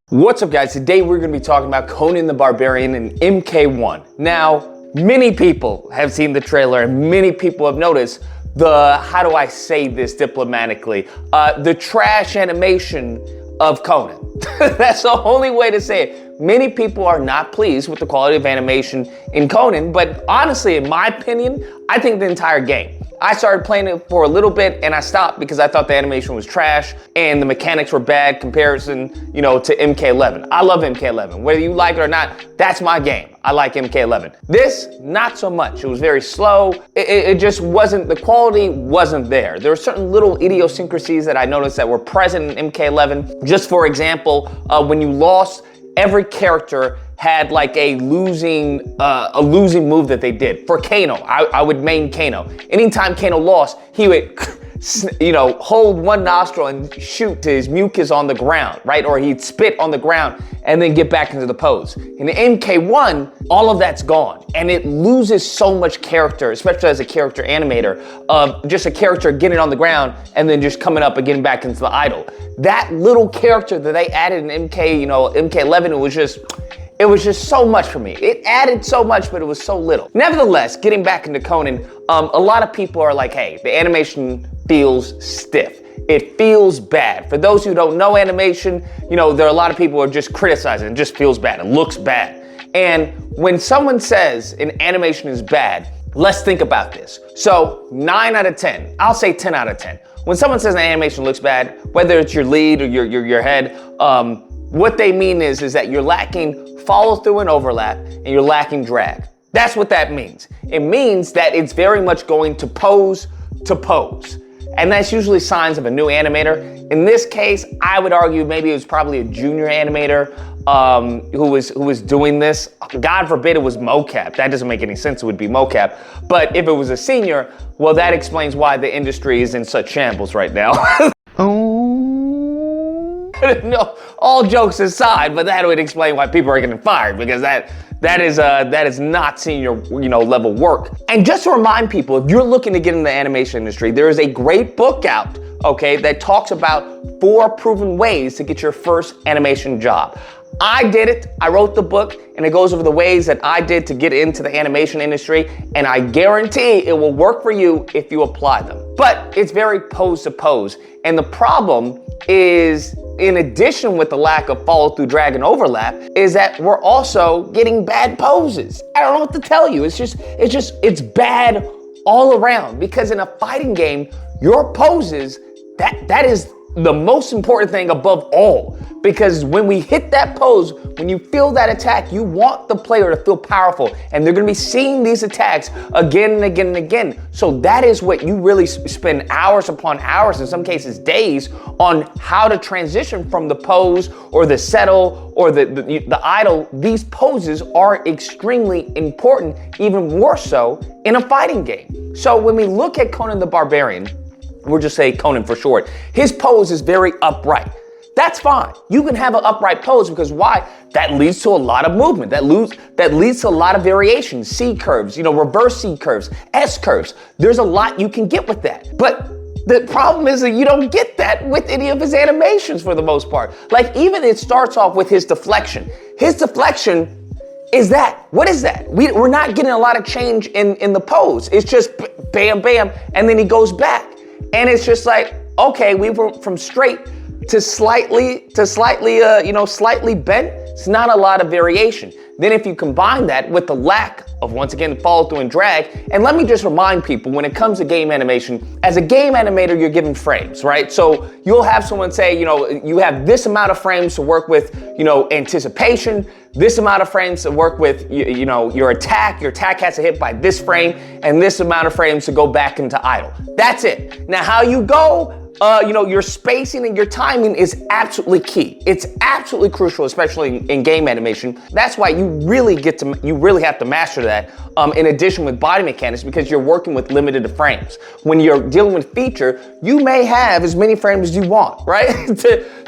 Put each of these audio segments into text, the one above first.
What's up, guys? Today we're going to be talking about Conan the Barbarian and MK1. Now, many people have seen the trailer and many people have noticed how do I say this diplomatically, the trash animation of Conan. That's the only way to say it. Many people are not pleased with the quality of animation in Conan, but honestly, in my opinion, I think the entire game. I started playing it for a little bit and I stopped because I thought the animation was trash and the mechanics were bad comparison, to MK11. I love MK11. Whether you like it or not, that's my game. I like MK11. This, not so much. It was very slow. It just wasn't, the quality wasn't there. There were certain little idiosyncrasies that I noticed that were present in MK11. Just for example, when you lost, every character had like a losing move that they did. For Kano, I would main Kano. Anytime Kano lost, he would, hold one nostril and shoot to his mucus on the ground, right? Or he'd spit on the ground and then get back into the pose. In the MK1, all of that's gone and it loses so much character, especially as a character animator, of just a character getting on the ground and then just coming up and getting back into the idol. That little character that they added in MK11, it was just so much for me. It added so much, but it was so little. Nevertheless, getting back into Conan, a lot of people are like, hey, the animation feels stiff. It feels bad. For those who don't know animation, there are a lot of people who are just criticizing. It just feels bad. It looks bad. And when someone says an animation is bad, let's think about this. So 9 out of 10, I'll say 10 out of 10. When someone says an animation looks bad, whether it's your lead or your head, what they mean is that you're lacking follow through and overlap and you're lacking drag. That's what that means. It means that it's very much going to pose to pose. And that's usually signs of a new animator. In this case, I would argue maybe it was probably a junior animator who was doing this. God forbid it was mocap. That doesn't make any sense. It would be mocap. But if it was a senior, well, that explains why the industry is in such shambles right now. No, all jokes aside, but that would explain why people are getting fired, because that is not senior level work. And just to remind people, if you're looking to get in the animation industry, there is a great book out, okay, that talks about 4 proven ways to get your first animation job. I did it, I wrote the book, and it goes over the ways that I did to get into the animation industry, and I guarantee it will work for you if you apply them. But it's very pose to pose, and the problem is, in addition with the lack of follow through, drag, and overlap, is that we're also getting bad poses. I don't know what to tell you. It's bad all around, because in a fighting game, your poses, that is the most important thing above all, because when we hit that pose, when you feel that attack, you want the player to feel powerful, and they're gonna be seeing these attacks again and again and again. So that is what you really spend hours upon hours, in some cases days, on how to transition from the pose or the settle or the idle. These poses are extremely important, even more so in a fighting game. So when we look at Conan the Barbarian, we'll just say Conan for short, his pose is very upright. That's fine. You can have an upright pose, because why? That leads to a lot of movement. That leads to a lot of variations, C curves, reverse C curves, S curves. There's a lot you can get with that. But the problem is that you don't get that with any of his animations for the most part. Like, even it starts off with his deflection. His deflection is that. What is that? We're not getting a lot of change in the pose. It's just bam, bam, and then he goes back. And it's just like, okay, we went from straight to slightly bent. It's not a lot of variation. Then if you combine that with the lack of, once again, follow through and drag, and let me just remind people, when it comes to game animation, as a game animator, you're given frames, right? So you'll have someone say, you have this amount of frames to work with, anticipation, this amount of frames to work with, your attack has to hit by this frame, and this amount of frames to go back into idle. That's it. Now, how you go, your spacing and your timing is absolutely key. It's absolutely crucial, especially in game animation. That's why you really have to master that, in addition with body mechanics, because you're working with limited frames. When you're dealing with feature, you may have as many frames as you want, right?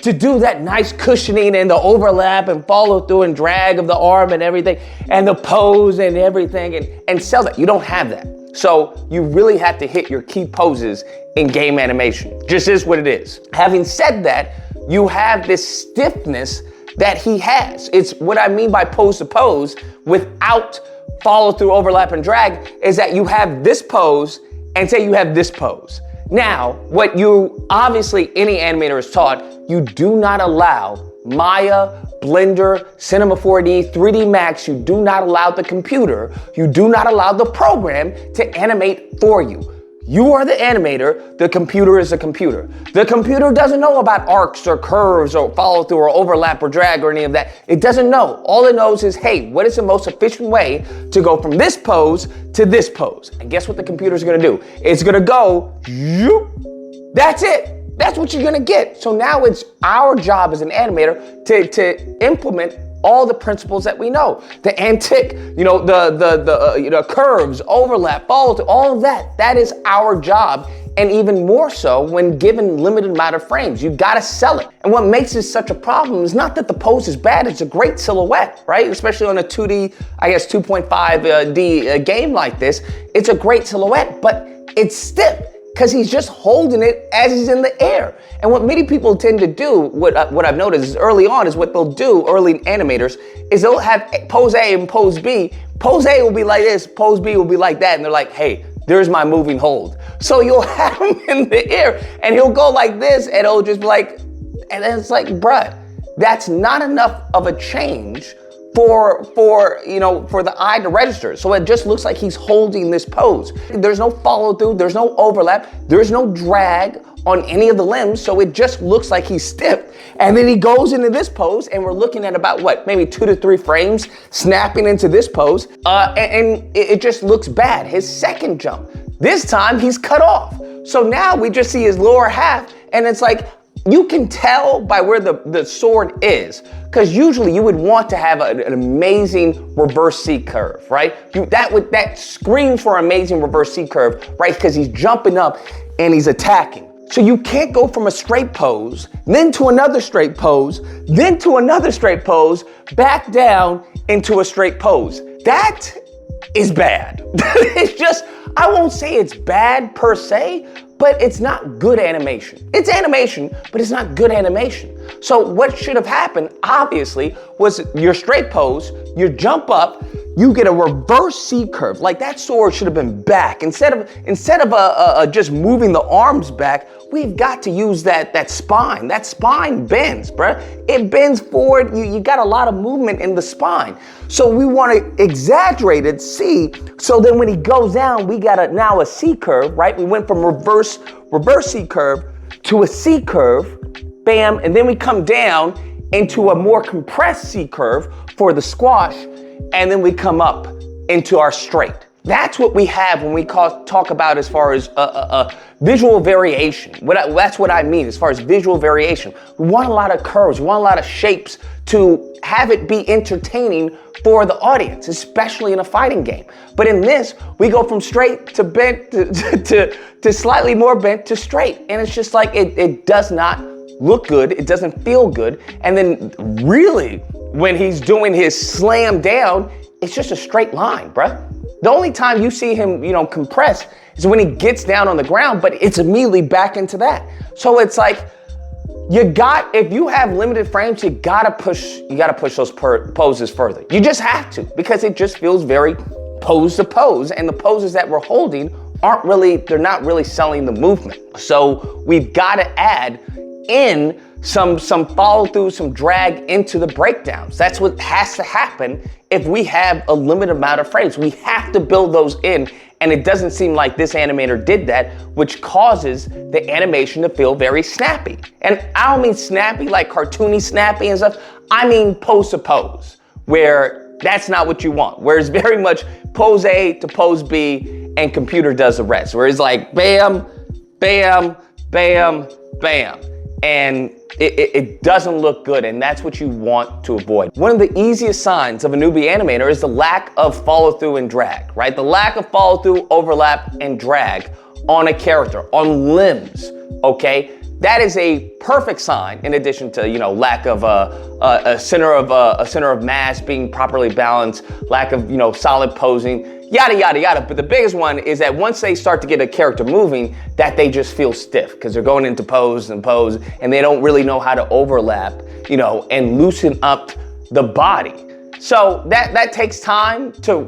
to do that nice cushioning and the overlap and follow through and drag of the arm and everything, and the pose and everything, and sell that. You don't have that. So you really have to hit your key poses in game animation. Just is what it is. Having said that, you have this stiffness that he has. It's what I mean by pose to pose without follow through, overlap, and drag is that you have this pose and say you have this pose. Now, what you obviously any animator is taught, you do not allow Maya, Blender, Cinema 4D, 3D Max, you do not allow the computer, you do not allow the program to animate for you. You are the animator, the computer is the computer. The computer doesn't know about arcs or curves or follow through or overlap or drag or any of that. It doesn't know. All it knows is, hey, what is the most efficient way to go from this pose to this pose? And guess what the computer's gonna do? It's gonna go, that's it. That's what you're gonna get. So now it's our job as an animator to implement all the principles that we know. The antic, the curves, overlap, follow through, all of that. That is our job. And even more so when given limited amount of frames. You gotta sell it. And what makes this such a problem is not that the pose is bad, it's a great silhouette, right? Especially on a 2D, I guess 2.5D game like this. It's a great silhouette, but it's stiff, because he's just holding it as he's in the air. And what many people tend to do, what I've noticed is early on is what they'll do, early animators, is they'll have pose A and pose B. Pose A will be like this, pose B will be like that, and they're like, hey, there's my moving hold. So you'll have him in the air, and he'll go like this, and it'll just be like, and then it's like, bruh, that's not enough of a change for the eye to register. So it just looks like he's holding this pose. There's no follow through, there's no overlap, there's no drag on any of the limbs, so it just looks like he's stiff. And then he goes into this pose, and we're looking at about maybe 2 to 3 frames snapping into this pose, and it just looks bad. His second jump, this time he's cut off. So now we just see his lower half, and it's like, you can tell by where the sword is, because usually you would want to have an amazing reverse C curve, right? That screams for amazing reverse C curve, right? Because he's jumping up and he's attacking. So you can't go from a straight pose, then to another straight pose, then to another straight pose, back down into a straight pose. That is bad. It's just, I won't say it's bad per se, but it's not good animation. It's animation, but it's not good animation. So what should have happened, obviously, was your straight pose, you jump up, you get a reverse C curve. Like that sword should have been back. Instead of just moving the arms back, we've got to use that spine. That spine bends, bruh. It bends forward. You got a lot of movement in the spine. So we want to exaggerate it, C. So then when he goes down, we got now a C curve, right? We went from reverse C curve to a C curve, bam, and then we come down into a more compressed C curve for the squash, and then we come up into our straight. That's what we have when we talk about as far as visual variation. That's what I mean as far as visual variation. We want a lot of curves, we want a lot of shapes to have it be entertaining for the audience, especially in a fighting game. But in this, we go from straight to bent to slightly more bent to straight. And it's just like, it does not look good, it doesn't feel good. And then really, when he's doing his slam down, it's just a straight line, bruh. The only time you see him, compress is when he gets down on the ground, but it's immediately back into that. So it's like, if you have limited frames, you gotta push those poses further. You just have to, because it just feels very pose to pose, and the poses that we're holding they're not really selling the movement. So we've gotta add in some follow through, some drag into the breakdowns. That's what has to happen if we have a limited amount of frames. We have to build those in, and it doesn't seem like this animator did that, which causes the animation to feel very snappy. And I don't mean snappy like cartoony snappy and stuff. I mean pose to pose, where that's not what you want. Where it's very much pose A to pose B, and computer does the rest. Where it's like bam, bam, bam, bam. And it doesn't look good, and that's what you want to avoid. One of the easiest signs of a newbie animator is the lack of follow through and drag, right? The lack of follow through, overlap, and drag on a character, on limbs, okay? That is a perfect sign, in addition to, lack of a center of mass being properly balanced, lack of, solid posing, yada, yada, yada. But the biggest one is that once they start to get a character moving, that they just feel stiff because they're going into pose, and they don't really know how to overlap and loosen up the body. So that takes time to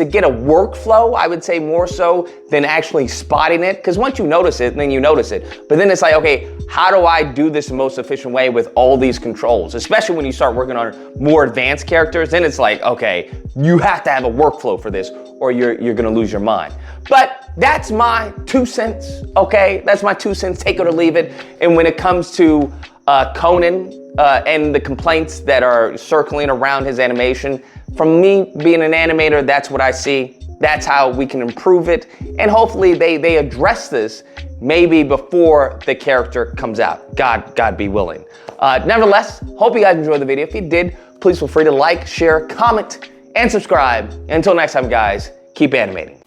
get a workflow, I would say, more so than actually spotting it. Because once you notice it, then you notice it. But then it's like, okay, how do I do this the most efficient way with all these controls? Especially when you start working on more advanced characters, then it's like, okay, you have to have a workflow for this or you're gonna lose your mind. But that's my 2 cents, okay? That's my 2 cents, take it or leave it. And when it comes to Conan and the complaints that are circling around his animation, from me being an animator, that's what I see. That's how we can improve it. And hopefully they address this maybe before the character comes out. God be willing. Nevertheless, hope you guys enjoyed the video. If you did, please feel free to like, share, comment, and subscribe. Until next time, guys, keep animating.